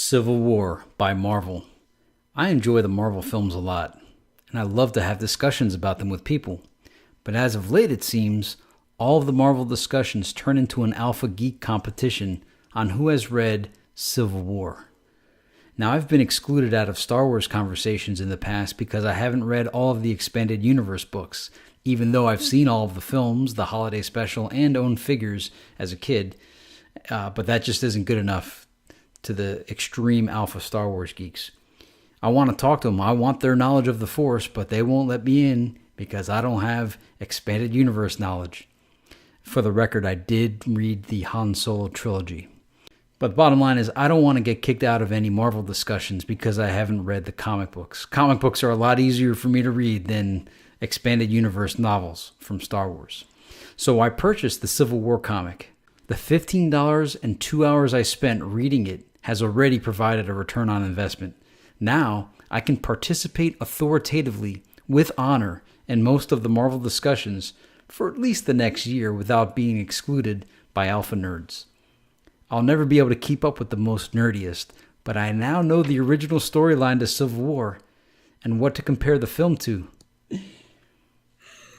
Civil War by Marvel. I enjoy the Marvel films a lot, and I love to have discussions about them with people. But as of late, it seems, all of the Marvel discussions turn into an alpha-geek competition on who has read Civil War. Now, I've been excluded out of Star Wars conversations in the past because I haven't read all of the Expanded Universe books, even though I've seen all of the films, the holiday special, and owned figures as a kid. But that just isn't good enough to the extreme alpha Star Wars geeks. I want to talk to them. I want their knowledge of the Force, but they won't let me in because I don't have Expanded Universe knowledge. For the record, I did read the Han Solo trilogy. But the bottom line is I don't want to get kicked out of any Marvel discussions because I haven't read the comic books. Comic books are a lot easier for me to read than Expanded Universe novels from Star Wars. So I purchased the Civil War comic. The $15 and 2 hours I spent reading it has already provided a return on investment. Now I can participate authoritatively with honor in most of the Marvel discussions for at least the next year without being excluded by alpha nerds. I'll never be able to keep up with the most nerdiest, but I now know the original storyline to Civil War and what to compare the film to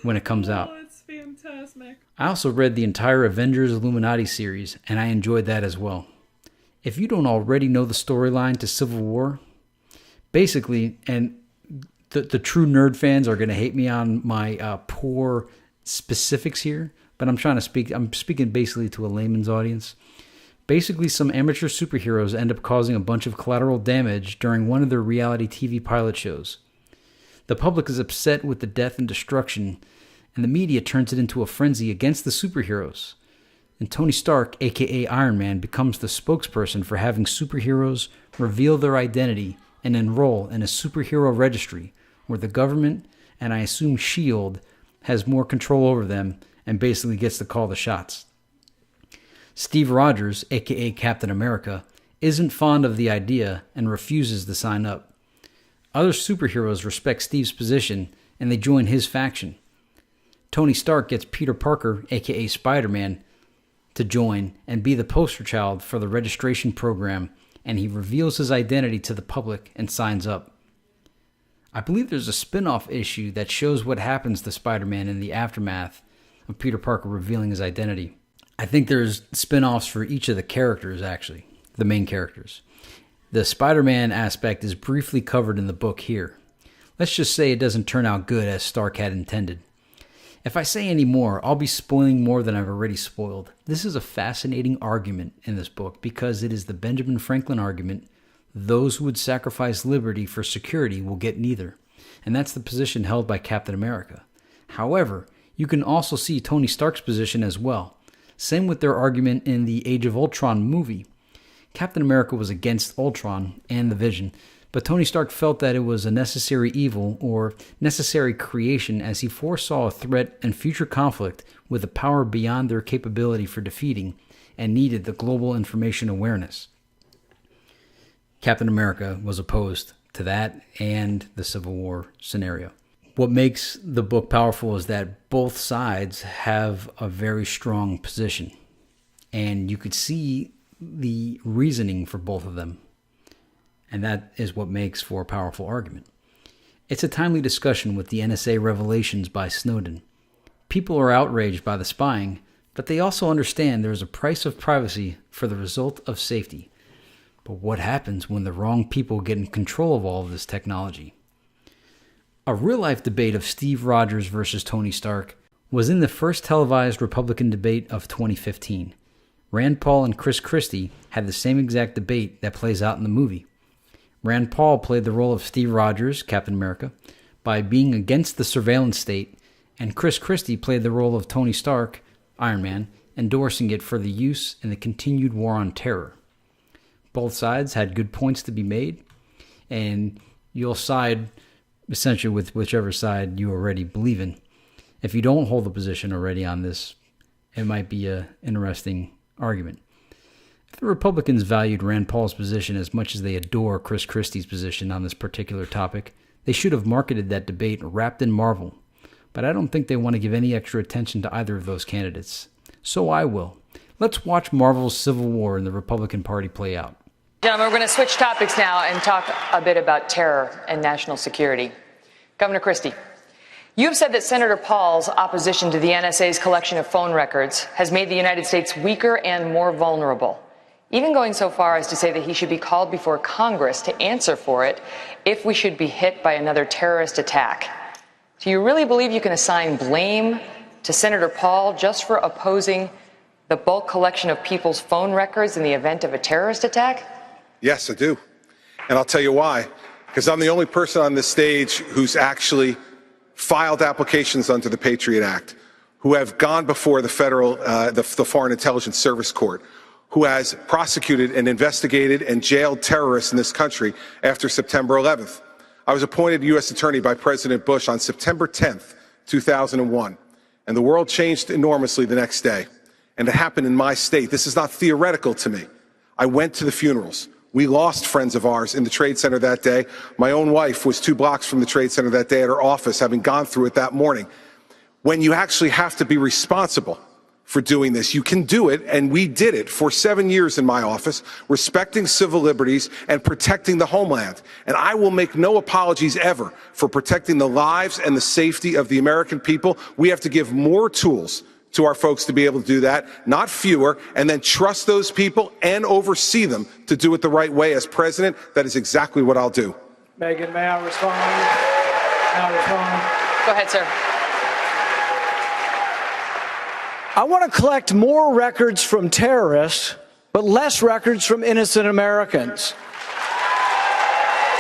when it comes out. It's fantastic. I also read the entire Avengers Illuminati series, and I enjoyed that as well. If you don't already know the storyline to Civil War, basically, and the true nerd fans are going to hate me on my poor specifics here, but I'm speaking basically to a layman's audience. Basically, some amateur superheroes end up causing a bunch of collateral damage during one of their reality TV pilot shows. The public is upset with the death and destruction, and the media turns it into a frenzy against the superheroes. And Tony Stark, aka Iron Man, becomes the spokesperson for having superheroes reveal their identity and enroll in a superhero registry where the government, and I assume S.H.I.E.L.D., has more control over them and basically gets to call the shots. Steve Rogers, aka Captain America, isn't fond of the idea and refuses to sign up. Other superheroes respect Steve's position and they join his faction. Tony Stark gets Peter Parker, aka Spider-Man, to join and be the poster child for the registration program, and he reveals his identity to the public and signs up. I believe there's a spin-off issue that shows what happens to Spider-Man in the aftermath of Peter Parker revealing his identity. I think there's spin-offs for each of the characters, actually, the main characters. The Spider-Man aspect is briefly covered in the book here. Let's just say it doesn't turn out good as Stark had intended. If I say any more, I'll be spoiling more than I've already spoiled. This is a fascinating argument in this book because it is the Benjamin Franklin argument. Those who would sacrifice liberty for security will get neither. And that's the position held by Captain America. However, you can also see Tony Stark's position as well. Same with their argument in the Age of Ultron movie. Captain America was against Ultron and the Vision, but Tony Stark felt that it was a necessary evil or necessary creation as he foresaw a threat and future conflict with a power beyond their capability for defeating and needed the global information awareness. Captain America was opposed to that and the Civil War scenario. What makes the book powerful is that both sides have a very strong position, and you could see the reasoning for both of them. And that is what makes for a powerful argument. It's a timely discussion with the NSA revelations by Snowden. People are outraged by the spying, but they also understand there is a price of privacy for the result of safety. But what happens when the wrong people get in control of all of this technology? A real-life debate of Steve Rogers versus Tony Stark was in the first televised Republican debate of 2015. Rand Paul and Chris Christie had the same exact debate that plays out in the movie. Rand Paul played the role of Steve Rogers, Captain America, by being against the surveillance state, and Chris Christie played the role of Tony Stark, Iron Man, endorsing it for the use in the continued war on terror. Both sides had good points to be made, and you'll side essentially with whichever side you already believe in. If you don't hold a position already on this, it might be an interesting argument. If the Republicans valued Rand Paul's position as much as they adore Chris Christie's position on this particular topic, they should have marketed that debate wrapped in Marvel. But I don't think they want to give any extra attention to either of those candidates. So I will. Let's watch Marvel's Civil War and the Republican Party play out. Gentlemen, we're going to switch topics now and talk a bit about terror and national security. Governor Christie, you have said that Senator Paul's opposition to the NSA's collection of phone records has made the United States weaker and more vulnerable, even going so far as to say that he should be called before Congress to answer for it if we should be hit by another terrorist attack. Do you really believe you can assign blame to Senator Paul just for opposing the bulk collection of people's phone records in the event of a terrorist attack? Yes, I do. And I'll tell you why. Because I'm the only person on this stage who's actually filed applications under the Patriot Act, who have gone before the the Foreign Intelligence Service Court, who has prosecuted and investigated and jailed terrorists in this country after September 11th. I was appointed U.S. Attorney by President Bush on September 10th, 2001. And the world changed enormously the next day. And it happened in my state. This is not theoretical to me. I went to the funerals. We lost friends of ours in the Trade Center that day. My own wife was 2 blocks from the Trade Center that day at her office, having gone through it that morning. When you actually have to be responsible for doing this, you can do it, and we did it for 7 years in my office, respecting civil liberties and protecting the homeland. And I will make no apologies ever for protecting the lives and the safety of the American people. We have to give more tools to our folks to be able to do that, not fewer, and then trust those people and oversee them to do it the right way. As president, that is exactly what I'll do. Megan, may I respond? May I respond? Go ahead, sir. I want to collect more records from terrorists, but less records from innocent Americans.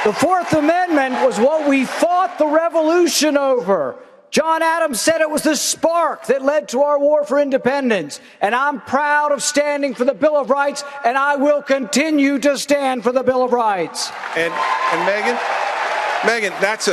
The Fourth Amendment was what we fought the revolution over. John Adams said it was the spark that led to our war for independence. And I'm proud of standing for the Bill of Rights, and I will continue to stand for the Bill of Rights. And Megan, that's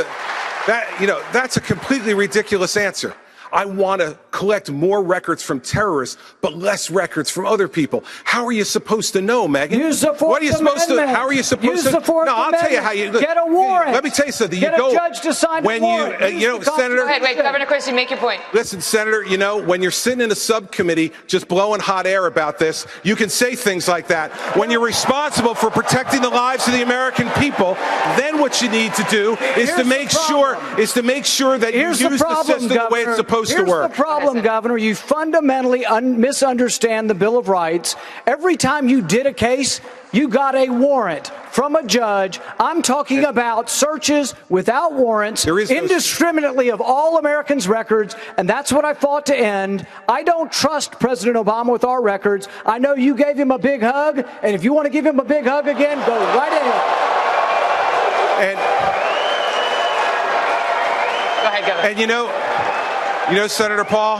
a completely ridiculous answer. I want to collect more records from terrorists, but less records from other people. How are you supposed to know, Megan? Use the Fourth What are you supposed Amendment. to? How are you supposed Use to? the Fourth No, I'll tell you how you get a warrant. Let me tell you something. Get a judge to sign a warrant. Senator. Go ahead, wait, Governor Christie, make your point. Listen, Senator, when you're sitting in a subcommittee just blowing hot air about this, you can say things like that. When you're responsible for protecting the lives of the American people, then what you need to do is to make sure that you use the system the way it's supposed to work. Here's the problem, Governor. You fundamentally misunderstand the Bill of Rights. Every time you did a case, you got a warrant from a judge. I'm talking about searches without warrants, indiscriminately of all Americans' records, and that's what I fought to end. I don't trust President Obama with our records. I know you gave him a big hug, and if you want to give him a big hug again, go right ahead. Go ahead, Governor. And Senator Paul,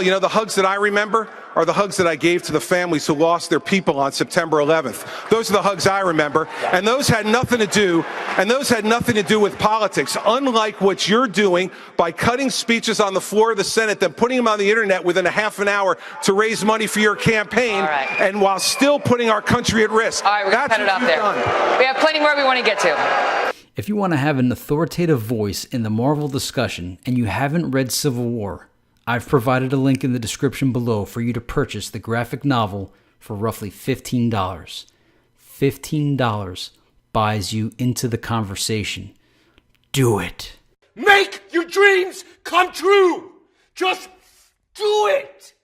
the hugs that I remember are the hugs that I gave to the families who lost their people on September 11th. Those are the hugs I remember, and those had nothing to do with politics, unlike what you're doing by cutting speeches on the floor of the Senate, then putting them on the internet within a half an hour to raise money for your campaign, and while still putting our country at risk. All right, we're going to cut it off there. We have plenty more we want to get to. If you want to have an authoritative voice in the Marvel discussion and you haven't read Civil War, I've provided a link in the description below for you to purchase the graphic novel for roughly $15. $15 buys you into the conversation. Do it. Make your dreams come true. Just do it.